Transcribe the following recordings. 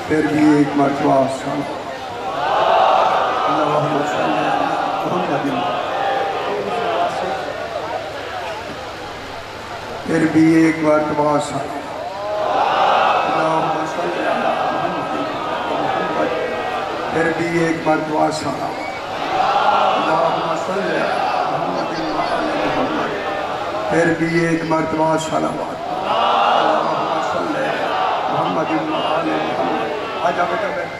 پھر بھی ایک مرتبہ اللہم صلی علی محمد، پھر بھی ایک مرتبہ اللہم صلی علی محمد، پھر بھی ایک مرتبہ اللہم صلی علی محمد، پھر بھی ایک مرتبہ صلوات محمد محمد۔ آجا بیٹا بیٹا،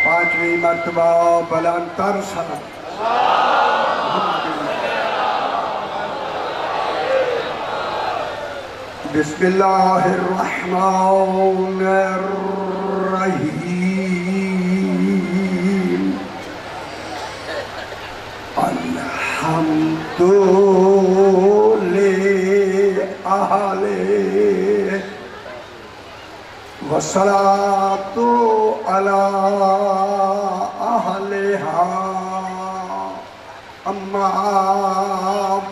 پانچویں مرتبہ بلند تر صلوات بسم اللہ الرحمن الرحیم، الحمد للہ والصلاة على أهلها، أما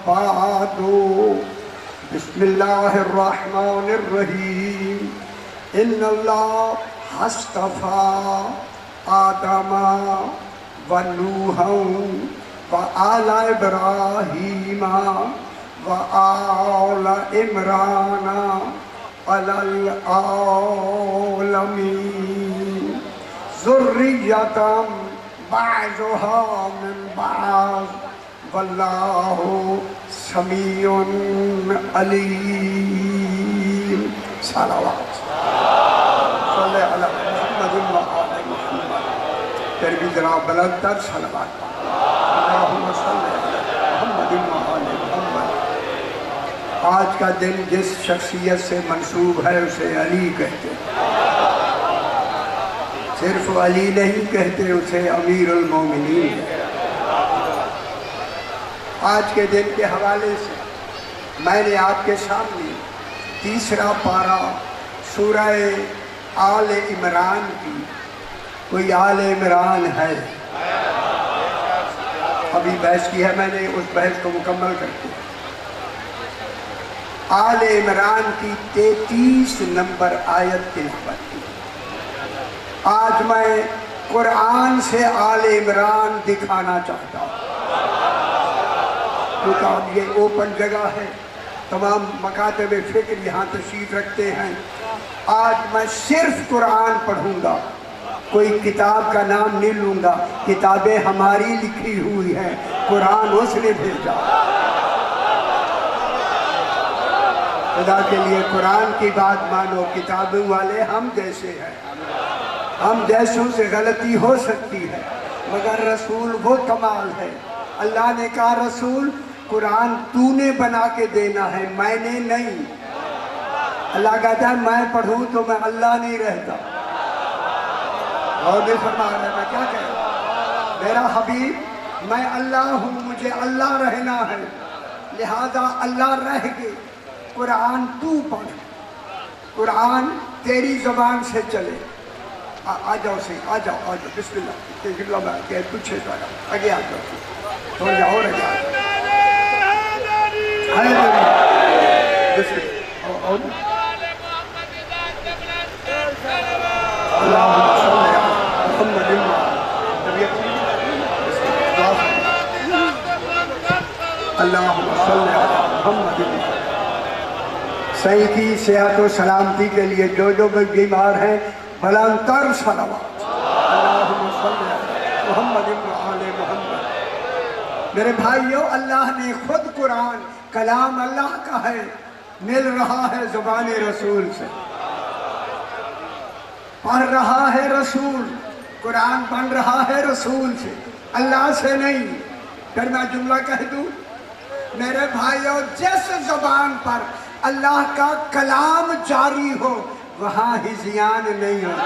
بعد، بسم الله الرحمن الرحيم، إن الله اصطفى آدم ونوحا وآل إبراهيم وآل عمران على العالمين، ذرية بعضها من بعض، والله سميع عليم۔ صلوات صلی علی محمد وآل محمد، پھر بھی ذرا بلند تر صلوات، اللہم صلی علی محمد وآل محمد۔ آج کا دن جس شخصیت سے منسوب ہے اسے علی کہتے ہیں، صرف علی نہیں کہتے، اسے امیر المومنین۔ آج کے دن کے حوالے سے میں نے آپ کے سامنے تیسرا پارہ سورہ آل عمران کی، کوئی آل عمران ہے؟ ابھی بحث کی ہے میں نے، اس بحث کو مکمل کرتے ہیں۔ آل عمران کی 33 نمبر آیت تلاوت کی۔ آج میں قرآن سے آل عمران دکھانا چاہتا ہوں، کیونکہ اب یہ اوپن جگہ ہے، تمام مکاتب فکر یہاں تشریف رکھتے ہیں۔ آج میں صرف قرآن پڑھوں گا، کوئی کتاب کا نام نہیں لوں گا، کتابیں ہماری لکھی ہوئی ہیں، قرآن اس نے بھیجا۔ خدا کے لیے قرآن کی بات مانو، کتابوں والے ہم جیسے ہیں، ہم جیسوں سے غلطی ہو سکتی ہے، مگر رسول وہ کمال ہے۔ اللہ نے کہا رسول قرآن تو نے بنا کے دینا ہے، میں نے نہیں۔ اللہ کہتا ہے میں پڑھوں تو میں اللہ نہیں رہتا۔ اور نہیں فرما رہا میں کیا کہہ رہا ہوں؟ میرا حبیب میں اللہ ہوں، مجھے اللہ رہنا ہے، لہذا اللہ رہ گئے۔ قرآن تو پڑھ، قرآن تیری زبان سے چلے۔ آ جاؤ سی، آ جاؤ آ جاؤ، بسم اللہ، میں کہ پوچھے تو آگے آ جاؤ، تھوڑا جا اور آگے آ جاؤ۔ بسم اللہ، اللہم صلی علی محمد اللہم صلی علی محمد۔ صحیح کی صحت و سلامتی کے لیے جو بیمار ہیں بلند تر صلوات، اللہم صلی علی محمد وآل محمد۔ میرے بھائیو، اللہ نے خود قرآن کلام اللہ کا ہے، مل رہا ہے زبان رسول سے، پڑھ رہا ہے رسول، قرآن بن رہا ہے رسول سے، اللہ سے نہیں۔ پھر میں جملہ کہہ دوں میرے بھائیو، جس زبان پر اللہ کا کلام جاری ہو وہاں ہذیان نہیں ہوتا۔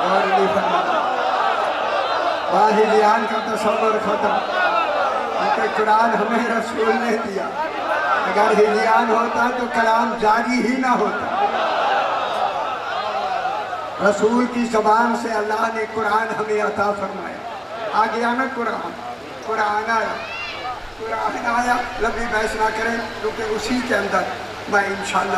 اور نہیں فرماتا وہاں ہذیان کا تصور ختم، کیونکہ قرآن ہمیں رسول نے دیا۔ اگر ہذیان ہوتا تو کلام جاری ہی نہ ہوتا۔ رسول کی زبان سے اللہ نے قرآن ہمیں عطا فرمایا۔ آ گیا نا قرآن آیا، لمبی بحث نہ کریں کیونکہ اسی کے اندر میں انشاءاللہ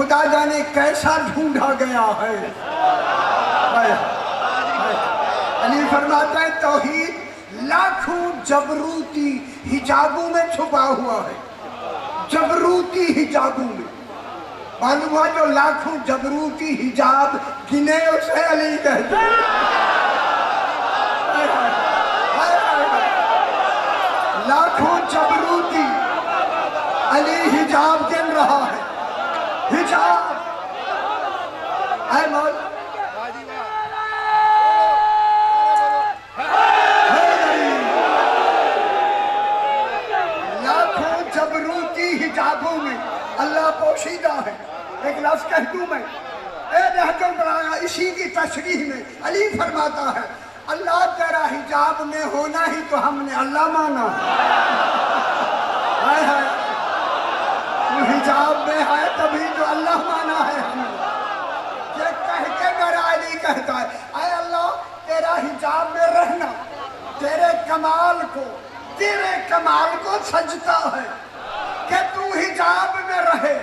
خدا جانے کیسا ڈھونڈا گیا ہے۔ علی فرماتا ہے توحید لاکھوں جبروتی حجابوں میں چھپا ہوا ہے، جبروتی حجابوں میں۔ معلوم ہوا جو لاکھوں جبروتی حجاب گنے اسے علی کہتے ہیں۔ لاکھوں جبروتی علی حجاب گن رہا ہے، حجاب۔ اے مولا لاکھوں جبروتی حجابوں میں اللہ پوشیدہ ہے۔ ایک لفظ کہہ دوں میں، اے نہج البلاغہ اسی کی تشریح میں علی فرماتا ہے اللہ تیرا حجاب میں ہونا ہی تو ہم نے اللہ مانا۔ ہائے ہائے، تو حجاب میں ہے تبھی تو اللہ مانا ہے ہم نے۔ یہ کہہ کے میرا علی کہتا ہے اے اللہ تیرا حجاب میں رہنا تیرے کمال کو سجتا ہے کہ تو حجاب میں رہے،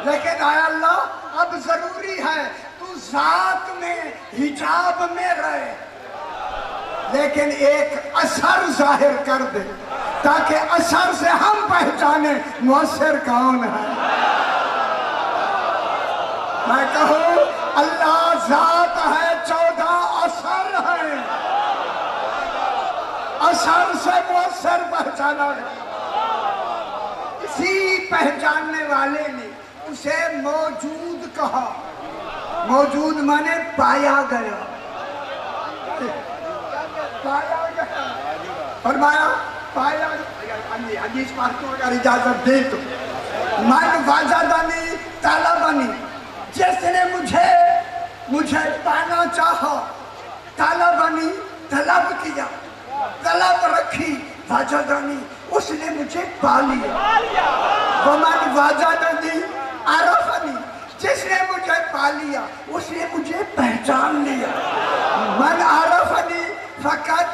لیکن اے اللہ اب ضروری ہے تو ذات میں حجاب میں رہے، لیکن ایک اثر ظاہر کر دے تاکہ اثر سے ہم پہچانے مؤثر کون ہے۔ میں کہوں اللہ ذات ہے، 14 اثر ہے، اثر سے مؤثر پہچانا ہے۔ اسی پہچاننے والے نے اسے موجود کہا، موجود مانے پایا گیا، پایا گیا، فرمایا پایا گیا۔ حدیث پاک کو اگر اجازت دے تو من وجدنی طلبنی، جس نے مجھے پانا چاہا، طلبنی طلب کیا، طلب رکھی، وجدنی اس نے مجھے پا لیا، ومن وجدنی عرفنی، جس نے مجھے پا لیا اس نے مجھے پہچان لیا، من عرفنی فقط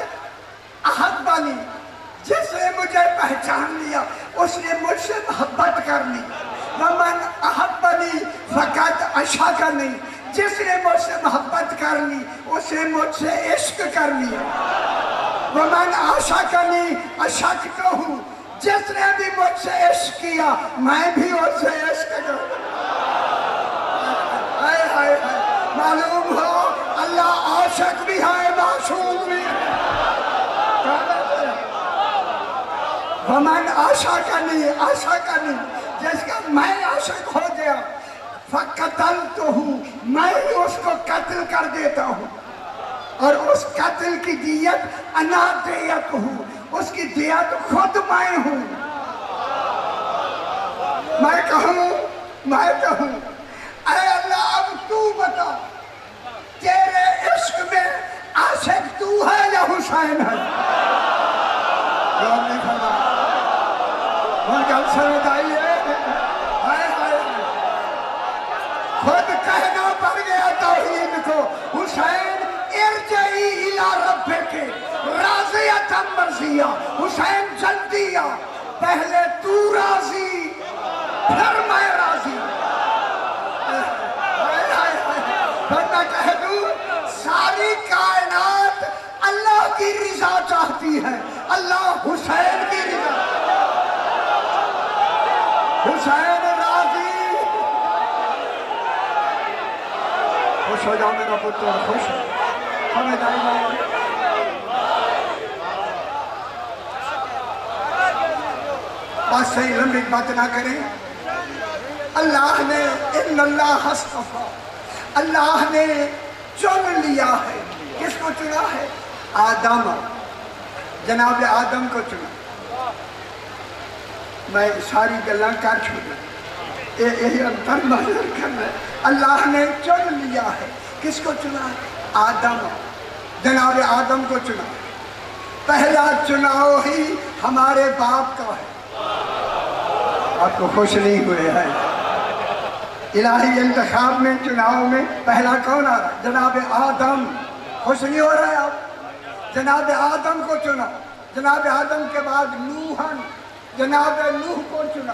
احبنی، جس نے مجھے پہچان لیا اس نے مجھ سے محبت کر لی، ومن احبنی فقط عشقنی، جس نے مجھ سے محبت کر لی اس نے مجھ سے عشق کر لیا، ومن عشقنی عشقتہ، جس نے بھی مجھ سے عشق کیا میں بھی اس سے عشق کروں۔ معلوم ہو اللہ عاشق بھی ہے، معشوق بھی ہے۔ ومن عاشقنی عاشقنی، جس کا میں عاشق ہو گیا، فقتلتہ، میں ہی اس کو قتل کر دیتا ہوں، اور اس قتل کی دیت انا دیت ہوں، اس کی دیت خود میں ہوں۔ میں کہوں اے اللہ اب تو بتا تیرے عشق میں عاشق تو ہے یا حسین ہے؟ جواب نہیں فرمایا، وہ گل سمجھ آئی ہے؟ خود کہنا پڑ گیا توحید کو، حسین ارجعی الی ربک راضیۃ مرضیہ، حسین جلدی آ، پہلے تو راضی پھر میں راضی۔ پھر میں کہہ دوں ساری کائنات اللہ کی رضا چاہتی ہے، اللہ حسین کی رضا، حسین راضی۔ خوش ہو جاؤ میرا پتر، خوش ہو، سمجھ آئی بات؟ بات صحیح لمبی بات نہ کریں۔ اللہ نے ان اللہ اصطفیٰ، اللہ نے چن لیا ہے، کس کو چنا ہے؟ آدم، جناب آدم کو چنا۔ میں ساری گلاں کر چھوڑا، یہی انتر معلوم کرنا ہے۔ اللہ نے چن لیا ہے، کس کو چنا ہے؟ آدم، جناب آدم کو چنا۔ پہلا چناؤ ہی ہمارے باپ کا ہے۔ آپ کو خوش نہیں ہوئے ہیں؟ الہی انتخاب میں، چناؤ میں پہلا کون آ رہا ہے؟ جناب آدم۔ خوش نہیں ہو رہے آپ؟ جناب آدم کو چنا، جناب آدم کے بعد نوحن، جناب نوح کو چنا،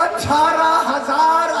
18,000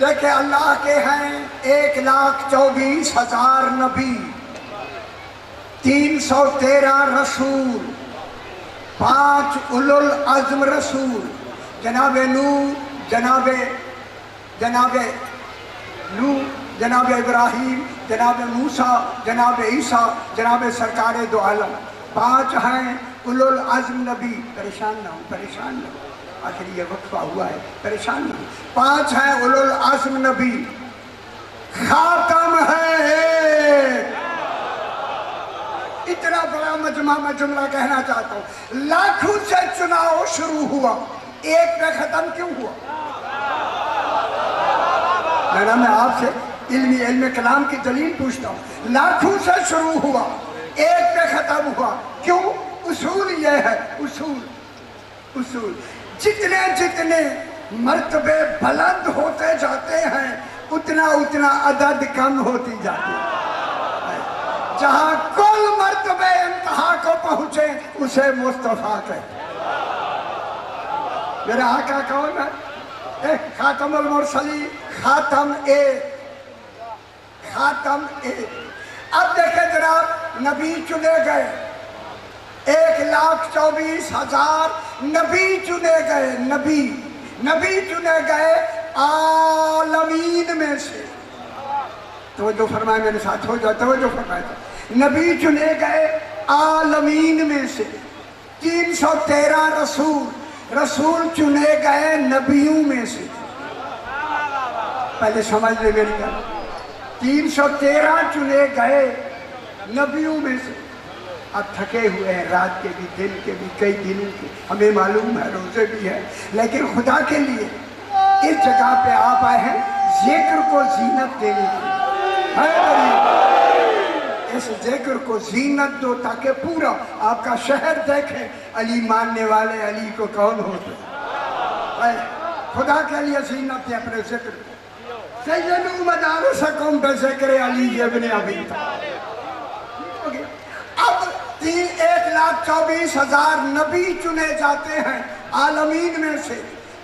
دیکھیں اللہ کے ہیں 1,24,000 نبی، 313 رسول، 5 اولو العزم رسول، جناب نوح، جناب ابراہیم، جناب موسیٰ، جناب عیسیٰ، جناب سرکار دو عالم، 5 ہیں اولو العزم نبی۔ پریشان نہ ہوں، پریشان نہ ہوں، آخر یہ وقفہ ہوا ہے، پریشان نہ ہوں۔ 5 ہیں اولو العزم نبی، خاتم ہے ایک۔ اتنا بڑا مجمع میں جملہ کہنا چاہتا ہوں، لاکھوں سے چناؤ شروع ہوا، ایک پہ ختم کیوں ہوا؟ میں آپ سے علم کلام کی دلیل پوچھتا ہوں، لاکھوں سے شروع ہوا، ایک پہ ختم ہوا، کیوں؟ اصول یہ ہے، اصول جتنے مرتبے بلند ہوتے جاتے ہیں اتنا عدد کم ہوتی جاتی ہے۔ جہاں کل مرتبے انتہا کو پہنچے اسے مصطفیٰ کہتے ہیں۔ میرا آقا کون ہے؟ خاتم المرسلین، خاتم ایک۔ اب دیکھیں جناب، نبی چنے گئے 1,24,000 نبی چنے گئے، نبی چنے گئے عالمین میں سے۔ توجہ فرمائے میرے ساتھ، ہو جائے توجہ فرمائے۔ نبی چنے گئے عالمین میں سے، 313 رسول چنے گئے نبیوں میں سے۔ پہلے سمجھ لے میری بات، 313 چنے گئے نبیوں میں سے۔ اب تھکے ہوئے ہیں، رات کے بھی، دن کے بھی، کئی دنوں کے، ہمیں معلوم ہے روزے بھی ہیں، لیکن خدا کے لیے اس جگہ پہ آپ آئے ہیں ذکر کو زینت دینے کے لیے۔ اس ذکر کو زینت دو تاکہ پورا آپ کا شہر دیکھیں علی ماننے والے علی کو کون ہوتے ہیں۔ خدا کے لیے زینت دے اپنے ذکر کو۔ سیدو مدارسکم بذکر علی ابن ابی طالب۔ اب 1,24,000 نبی چنے جاتے ہیں عالمین میں سے،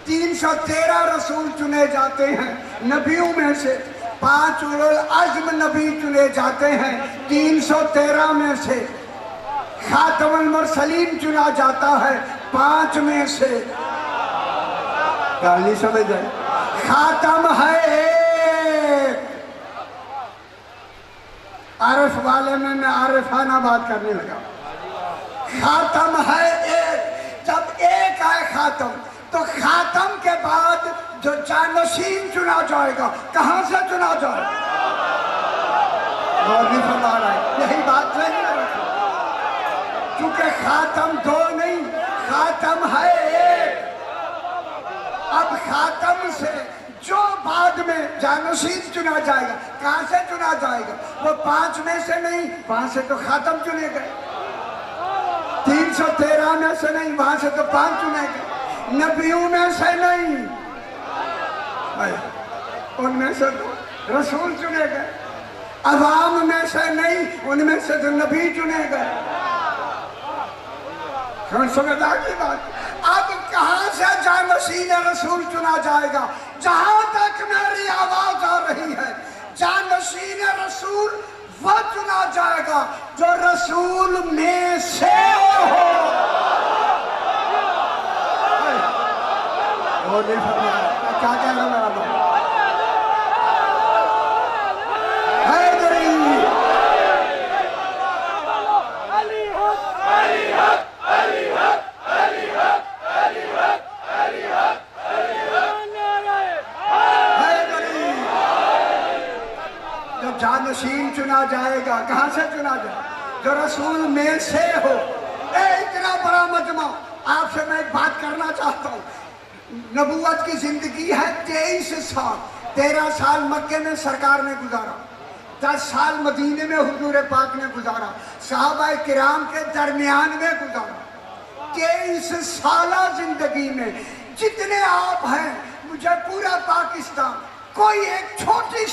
313 رسول چنے جاتے ہیں نبیوں میں سے، 5 اولو العزم نبی چنے جاتے ہیں 313 میں سے، خاتم المرسلین چنا جاتا ہے 5 میں سے۔ کہانی سمجھ جائے، خاتم ہے ایک۔ عارف والے میں عارفانہ بات کرنے لگا۔ خاتم ہے ایک، جب ایک آئے خاتم تو خاتم کے بعد جو جانشین چنا جائے گا کہاں سے چنا جائے گا؟ غور نہیں فرما رہا ہے، یہی بات نہیں ہے، کیونکہ خاتم 2 نہیں، خاتم ہے ایک۔ اب خاتم سے جو بعد میں جانشین چنا جائے گا کہاں سے چنا جائے گا؟ وہ 5 میں سے نہیں، 5 سے تو خاتم چنے گئے، 313 میں سے نہیں، وہاں سے تو 5 چنے گئے، نبیوں میں سے نہیں، ان میں سے تو رسول چنے گئے، عوام میں سے نہیں، ان میں سے تو نبی چنے گئے۔ سمجھا کی بات؟ اب کہاں سے جانشین رسول چنا جائے گا؟ جہاں تک میری آواز آ رہی ہے جانشین رسول وہ چنا جائے گا جو رسول میں سے ہو۔ کیا کہہ رہا میرا بھائی؟ جانشین چنا جائے گا، کہاں سے چنا جائے گا؟ جو رسول میں سے ہو۔ اتنا بڑا مجمع، آپ سے میں ایک بات کرنا چاہتا ہوں۔ نبوت کی زندگی ہے 23 سال، 13 سال مکے میں سرکار نے گزارا، 10 سال مدینے میں حضور پاک نے گزارا، صحابہ کرام کے درمیان میں گزارا۔ 23 سالہ زندگی میں جتنے آپ ہیں، مجھے پورا پاکستان کوئی ایک چھوٹی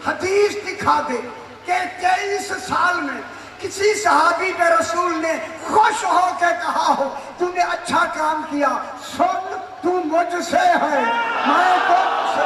حدیث دکھا دے کہ 23 سال میں کسی صحابی پہ رسول نے خوش ہو کے کہا ہو تو نے اچھا کام کیا، سن تو مجھ سے ہے میں تم سے۔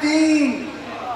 3।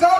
2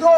2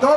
2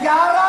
11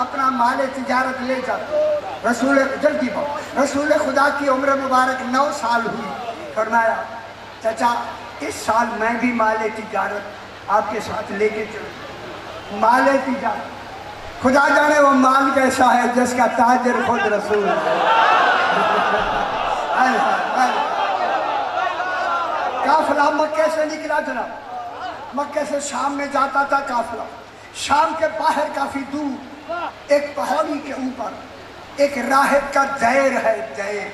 اپنا مال تجارت لے جاتے. رسول جلدی بہت رسول خدا کی عمر مبارک 9 سال ہوئی. فرمایا چچا اس سال میں بھی مال تجارت آپ کے ساتھ لے کے چلوں. مال تجارت خدا جانے وہ مال کیسا ہے جس کا تاجر خود رسول ہے. قافلہ مکے سے نکلا جناب. مکے سے شام میں جاتا تھا قافلہ. شام کے باہر کافی دور ایک پہاڑی کے اوپر ایک راہب کا دیر ہے. دیر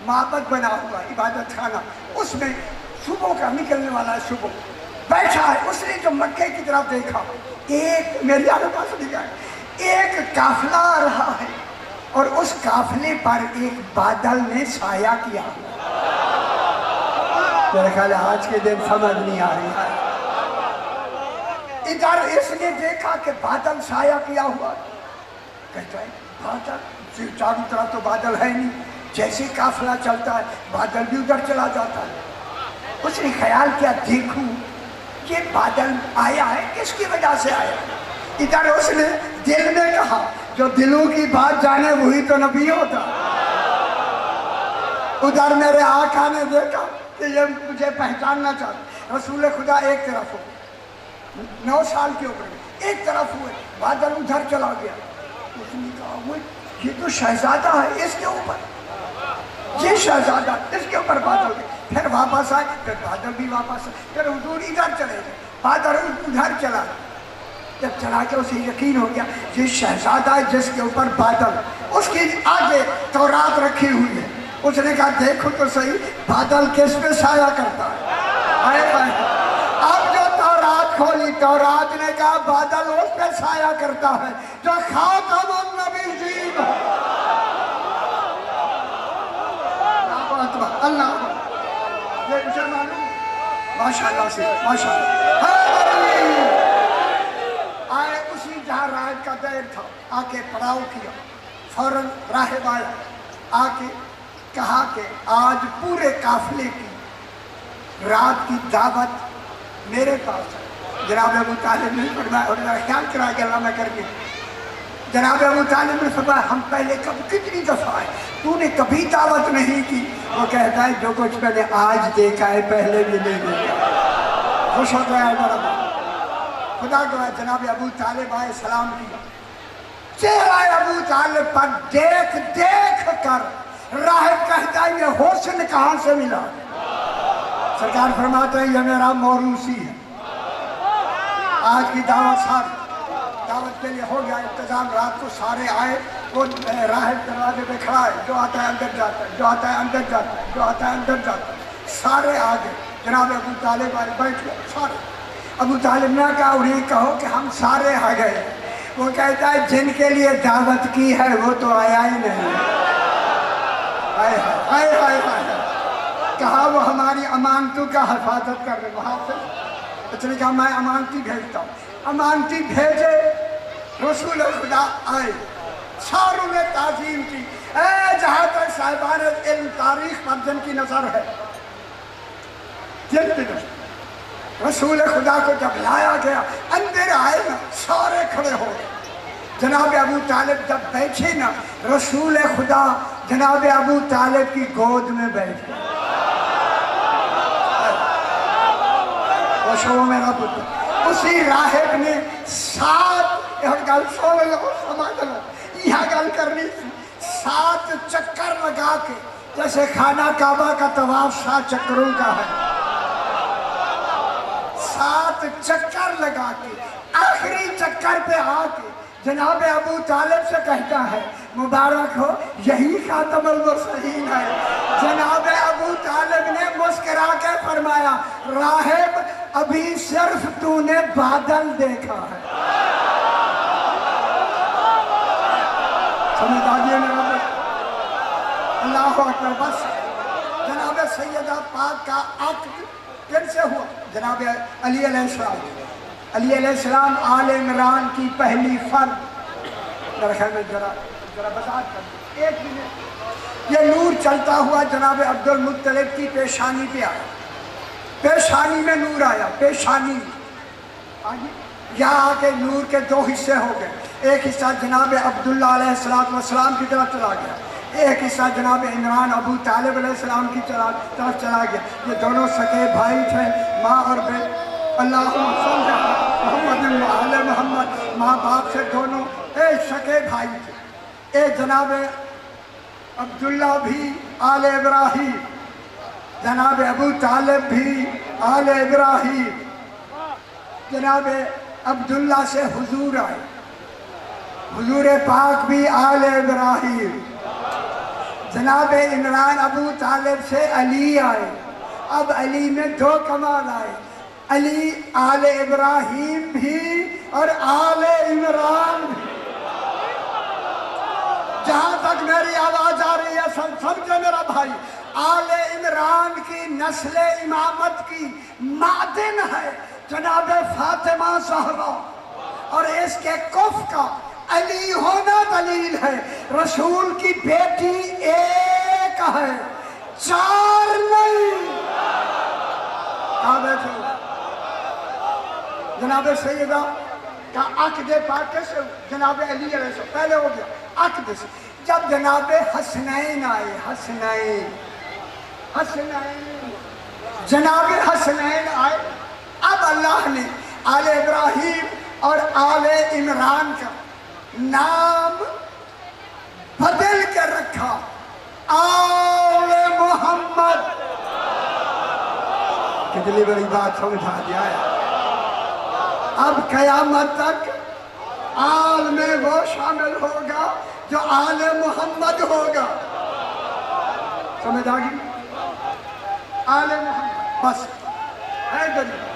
معبد بنا ہوا عبادت خانہ. اس میں صبح کا نکلنے والا ہے. صبح بیٹھا ہے. اس نے جو مکے کی طرف دیکھا ایک میری پاس دکھا ایک قافلہ آ رہا ہے اور اس قافلے پر ایک بادل نے سایہ کیا. میرے خیال ہے آج کے دن سمجھ نہیں آ رہی ہے. ادھر اس نے دیکھا کہ بادل سایہ کیا ہوا. کہتا ہے بادل چاروں طرف تو بادل ہے نہیں. جیسے قافلہ چلتا ہے بادل بھی ادھر چلا جاتا ہے. اس نے خیال کیا دیکھوں یہ بادل آیا ہے کس کی وجہ سے آیا. ادھر اس نے دل میں کہا جو دلوں کی بات جانے وہی تو نبی ہوتا. ادھر میرے آقا نے دیکھا کہ یہ مجھے پہچاننا چاہتا. رسول خدا ایک طرف ہو 9 سال کی عمر میں ایک طرف ہوئے. بادل ادھر چلا گیا. اس نے کہا وہ یہ تو شہزادہ ہے اس کے اوپر. یہ شہزادہ اس کے اوپر بادل گئے. پھر واپس آئے. پھر بادل بھی واپس آئے. پھر حضور ادھر چلے گئے. بادل ادھر چلا. جب چلا کے اسے یقین ہو گیا یہ شہزادہ ہے جس کے اوپر بادل. اس کی آگے تورات رکھی ہوئی ہے. اس نے کہا دیکھو تو صحیح بادل کس پہ سایہ کرتا ہے. اب جو تورات کھولی تورات نے کہا بادل اس پہ سایہ کرتا ہے جو خاتم النبیین ہے. اللہ یہ مجھے معلوم ماشاءاللہ سے ماشاءاللہ. آئے اسی جہاں راہب کا دیر تھا آ کے پڑاؤ کیا. فوراً راہب آیا. آ کے کہا کہ آج پورے قافلے کی رات کی دعوت میرے پاس ہے. جناب ابو طالب نے فرمایا خیال کرا کہ اللہ میں کر کے. جناب ابو طالب نے فرمایا ہم پہلے کتنی دفعہ آئے تو نے کبھی دعوت نہیں کی. وہ کہتا ہے جو کچھ میں نے آج دیکھا ہے پہلے بھی نہیں دیکھا. خوش ہو گیا ہے میرا باپ. خدا کو جناب ابو طالب آئے سلام کیا. چہرہ ابو طالب پر دیکھ دیکھ کر راہب کہتا ہے یہ حسن کہاں سے ملا. سرکار فرماتے ہیں یہ میرا موروثی ہے. آج کی دعوت کے لیے ہو گیا انتظام. رات کو سارے آئے. وہ راہب دروازے پہ کھڑا ہے. جو آتا ہے اندر جاتا ہے جو آتا ہے اندر جاتا ہے جو آتا ہے اندر جاتا ہے. سارے آگے. جناب ابو طالب آئے بیٹھ گئے سارے. ابو طالب نے کہا انہیں کہو کہ ہم سارے آ گئے. وہ کہتا ہے جن کے لیے دعوت کی ہے وہ تو آیا ہی نہیں. کہا وہ ہماری امانتوں کا حفاظت کر رہے. وہاں سے اس نے کہا میں امانتی بھیجتا ہوں. امانتی بھیجے. رسول خدا آئے. ساروں نے تعظیم کی. جہاں تک صاحبان علم تاریخ پر جن کی نظر ہے رسول خدا کو جب لایا گیا اندر آئے نا سارے کھڑے ہو گئے. جناب ابو طالب جب بیٹھے نا رسول خدا جناب ابو طالب کی گود میں بیٹھ گئے. وہ میرا پتر. اسی راہب نے 7 گل سونے لگو سمجھ لو یہاں گل کرنی 7 چکر لگا کے جیسے خانہ کعبہ کا طواف 7 چکروں کا ہے. 7 چکر لگا کے آخری چکر پہ آ کے جناب ابو طالب سے کہتا ہے مبارک ہو یہی خاتم المرسلین ہے. جناب ابو طالب نے مسکرا کے فرمایا راہب ابھی صرف تو نے بادل دیکھا ہے. سمجھ آگئے میرا اللہ اکبر. بس جناب سیدہ پاک کا عقد کن سے ہوا. جناب علی علیہ السلام. علی علیہ السلام آل عمران کی پہلی فرد. میرے خیال میں ذرا بذات کر ایک منٹ. یہ نور چلتا ہوا جناب عبد المطلب کی پیشانی پہ آیا. پیشانی میں نور آیا. پیشانی یہاں آ کے نور کے 2 حصے ہو گئے. ایک حصہ جناب عبداللہ علیہ السلام کی طرف چلا گیا، ایک حصہ جناب عمران ابو طالب علیہ السلام کی طرف چلا گیا۔ یہ دونوں سکے بھائی تھے، ماں اور بیٹے، اللہم صل علی محمد و آل محمد، ماں باپ سے دونوں ایک سکے بھائی تھے۔ ایک جناب عبداللہ بھی آل ابراہیم، جناب ابو طالب بھی آل ابراہیم، جناب عبداللہ سے حضور آئے، حضور پاک بھی آل ابراہیم، جناب عمران ابو طالب سے علی آئے، اب علی میں دو کمال آئے، علی آل ابراہیم بھی اور آل عمران بھی۔ جہاں تک میری آواز آ رہی ہے سمجھے میرا بھائی، آل عمران کی نسل امامت کی معدن ہے جناب فاطمہ زہرا، اور اس کے کف کا علی ہونا دلیل ہے رسول کی بیٹی ایک ہے، چار نہیں۔ کہاں بیٹھے جناب سیدہ کا عقد پاک سے جناب علی علیہ السلام پہلے ہو گیا عقد سے، جب جناب حسنین آئے، حسنین جناب حسنین آئے، اب اللہ نے آل ابراہیم اور آل عمران کا نام بدل کر رکھا آل محمد۔ کتنی بڑی بات سمجھا دیا ہے۔ اب قیامت تک آل میں وہ شامل ہوگا جو آل محمد ہوگا، سمجھ آگئی؟ آل محمد بس ہے دلیل۔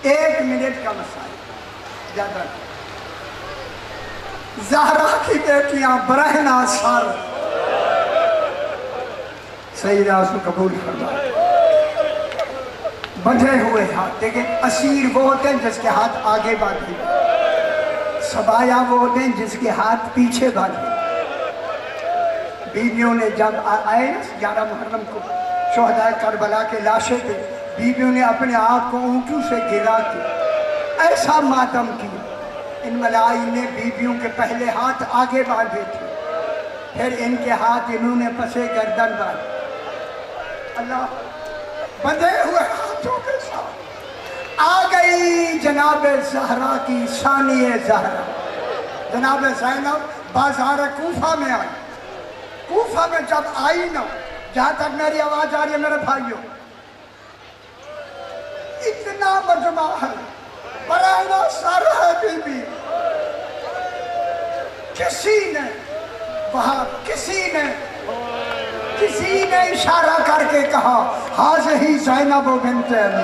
ایک منٹ کا مسئلہ زیادہ، زہرا کی بیٹیاں برہنہ سر سیدہ اسو قبول فرمائے، بندھے ہوئے ہاتھ، دیکھیں اسیر وہ ہوتے ہیں جس کے ہاتھ آگے بڑھے، سبایا وہ ہوتے ہیں جس کے ہاتھ پیچھے بڑھے۔ بیویوں نے جب آئے 11 محرم کو شہداء کربلا کے لاشیں تھے، بیویوں نے اپنے آپ کو اونٹوں سے گرا کے ایسا ماتم کیا۔ ان ملائن نے بیویوں کے پہلے ہاتھ آگے باندھے تھے، پھر ان کے ہاتھ انہوں نے پسے گردن باندھے۔ اللہ بندھے ہوئے ہاتھوں کے ساتھ آ گئی جناب زہرا کی ثانی زہرا، جناب زینب بازار کوفہ میں آئی۔ کوفہ میں جب آئی نا، جہاں تک میری آواز آ رہی ہے میرے بھائیوں، اتنا مجمع ہے، برہنہ سر ہے بی بی، کسی نے اشارہ کر کے کہا حاضہی زینب بنت علی۔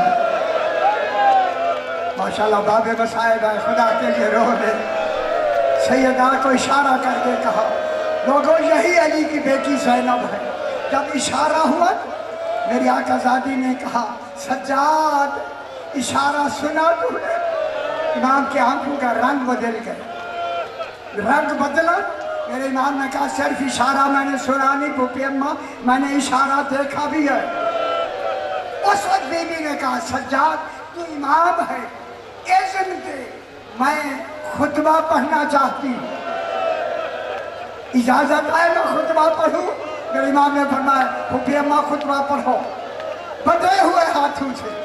ماشاءاللہ باب مسائب ہے، خدا کے لیے رو دے۔ سیدہ کو اشارہ کر کے کہا لوگوں یہی علی کی بیٹی زینب ہے۔ جب اشارہ ہوا میری آقا زادی نے کہا سجاد اشارہ سنا تو نے؟ امام کے آنکھوں کا رنگ بدل گئے، رنگ بدلا۔ میرے امام نے کہا صرف اشارہ میں نے سنا نہیں پھوپھی اماں، میں نے اشارہ دیکھا بھی ہے۔ اس وقت بی بی نے کہا سجاد تو امام ہے، اذن دے میں خطبہ پڑھنا چاہتی ہوں، اجازت ہے میں خطبہ پڑھوں؟ میرے امام نے فرمایا پھوپھی اماں خطبہ پڑھو، بندھے ہوئے ہاتھوں سے۔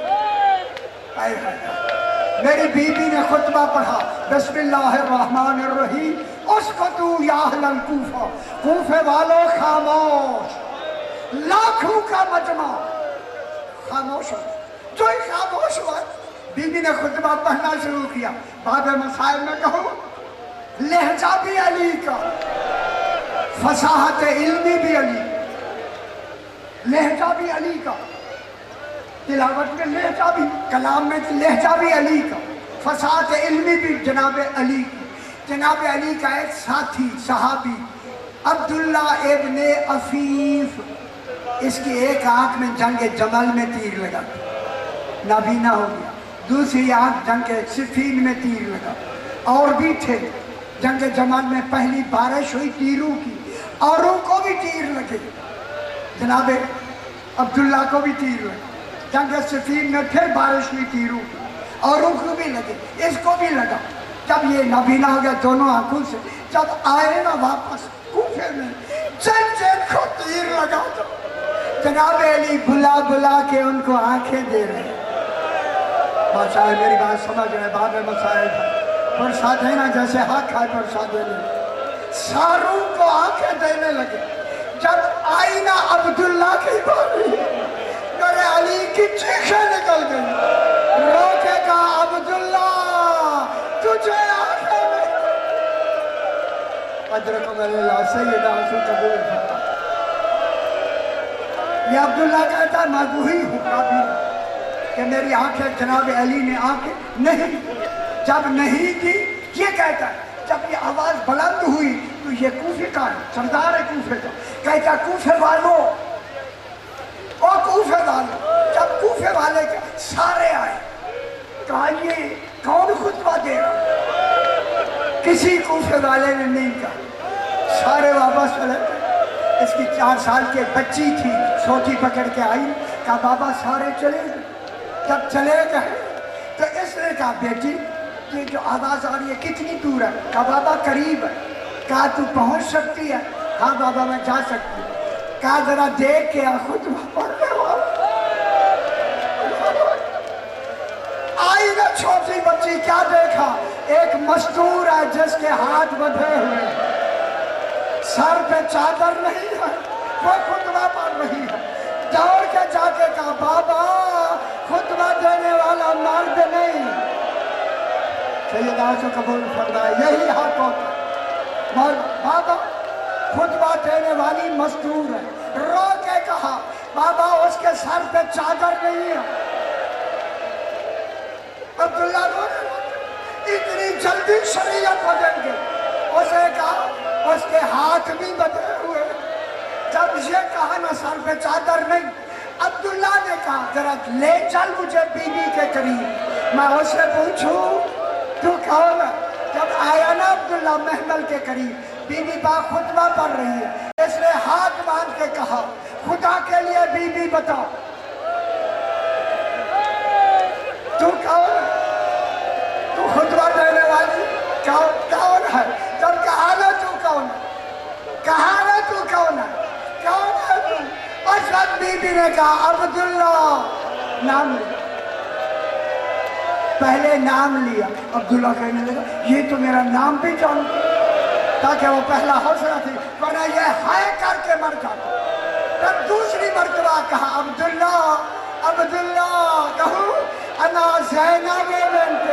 میری بی بی نے خطبہ پڑھا، بسم اللہ الرحمن الرحیم، اسکتو یا اہل الکوفہ، کوفے والوں خاموش۔ لاکھوں کا مجمع خاموش ہو، جو ہی خاموش ہوا بی بی نے خطبہ پڑھنا شروع کیا۔ باب مسائل میں کہوں لہجہ بھی علی کا، فصاحت علمی بھی علی، لہجہ بھی علی کا، تلاوت میں لہجہ بھی، کلام میں لہجہ بھی علی کا، فصاحت علمی بھی جناب علی کی۔ جناب علی کا ایک ساتھی صحابی عبداللہ ابن عفیف، اس کی ایک آنکھ میں جنگ جمل میں تیر لگا، نابینا ہو گیا، دوسری آنکھ جنگ صفین میں تیر لگا، اور بھی تھے جنگ جمل میں پہلی بارش ہوئی تیروں کی، اوروں کو بھی تیر لگے، جناب عبداللہ کو بھی تیر لگے، جنگ صفین میں پھر بارش ہوئی تیروں کی، اوروں کو بھی لگے، اس کو بھی لگا۔ جب یہ نابینا ہو گیا دونوں آنکھوں سے، جب آئے نا واپس کوفے میں، جن کو تیر لگا دو، جناب علی بلا بلا کے ان کو آنکھیں دے رہے ہیں۔ بادشاہ میری بات سمجھ رہے، باب مسائل ہے، پرساد ہے نا جیسے حق ہے پرساد دینے، ساروں کو آنکھیں دینے لگے۔ جب آئی نا عبداللہ کی باری، میرے علی کی چیخیں نکل گئی، رو کے کہا عبداللہ تجھے آنکھیں نہیں۔ ادرکم اللہ سیدہ حسن قبول فرما۔ یہ عبداللہ کہتا ہے میں وہی ہوں کابی کہ میری آنکھیں جناب علی نے آنکھیں نہیں، جب نہیں دی یہ کہتا ہے، جب یہ آواز بلند ہوئی تو یہ کوفے کا ہے، سردار ہے کوفے کا، کہتا کوفے والوں، او کوفے والوں، جب کوفے والے کے سارے آئے، کہا یہ کون خطبہ دے رہا؟ کسی کوفے والے نے نہیں کہا، سارے واپس چلے گئے۔ اس کی 4 سال کی بچی تھی، سوٹی پکڑ کے آئی، کہا بابا سارے چلے گئے۔ جب چلے گئے تو اس نے کہا بیٹی یہ جو آواز آ رہی ہے کتنی دور ہے؟ کہا بابا قریب ہے۔ کہا تو پہنچ سکتی ہے؟ ہاں بابا میں جا سکتی ہوں۔ کہا ذرا دیکھ کے خطبہ پڑھنے والا آئی نا چھوٹی بچی، کیا دیکھا؟ ایک مستور ہے جس کے ہاتھ بدھے ہوئے ہیں، سر پہ چادر نہیں ہے، وہ خطبہ پڑھ رہی ہے۔ دوڑ کے جا کے کہا بابا خطبہ دینے والا مرد نہیں، سیدہ سے قبول فرمائے یہی حق ہوتا ہے۔ بابا خطبہ دینے والی مستور ہے، رو کے کہا بابا اس کے سر پہ چادر نہیں ہے۔ عبداللہ رونے لگے، اتنی جلدی شریعت بدل گئی۔ اسے کہا اس کے ہاتھ بھی بدلے ہوئے۔ جب یہ کہا نا سر پہ چادر نہیں، عبداللہ نے کہا ذرا لے چل مجھے بی بی کے قریب، میں اسے پوچھوں تو کون ہے؟ جب آیا نا عبداللہ محمل کے قریب، بی بی پاک خطبہ پڑھ رہی ہے، اس نے ہاتھ باندھ کے کہا خدا کے لیے بی بی بتا تو کون ہے؟ تو خطبہ دینے والی کون ہے؟ جب کہا نا تو کون ہے، کہا نا تو کون ہے، کون ہے تو؟ اس وقت بی بی نے کہا عبداللہ، نام لیا، پہلے نام لیا۔ عبداللہ کہنے لگا یہ تو میرا نام بھی جانتا، تاکہ وہ پہلا حوصلہ تھی، ورنہ یہ ہائے کر کے مر جاتا۔ پھر دوسری مرتبہ کہا عبداللہ، عبداللہ کہوں انا زینب بنت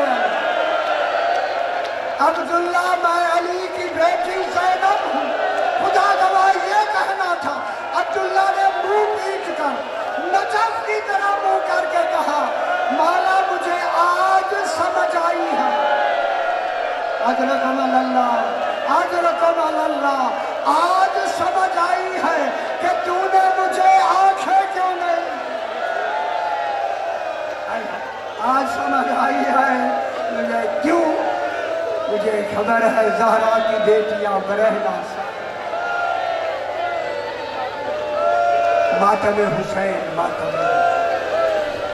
عبداللہ، میں علی کی بیٹی زینب ہوں۔ خدا گواہ یہ کہنا تھا۔ عبداللہ نے منہ پیٹ کر نجف کی طرح منہ کر کے کہا مولا مجھے آج سمجھ آئی ہے، اجرکم اللہ، اجرکم اللہ، آج سمجھ آئی ہے کہ تو نے مجھے آنکھیں کیوں نہیں، آج سمجھ آئی ہے مجھے کیوں، مجھے خبر ہے زہرا کی بیٹیاں برہنہ سے، ماتم حسین، ماتم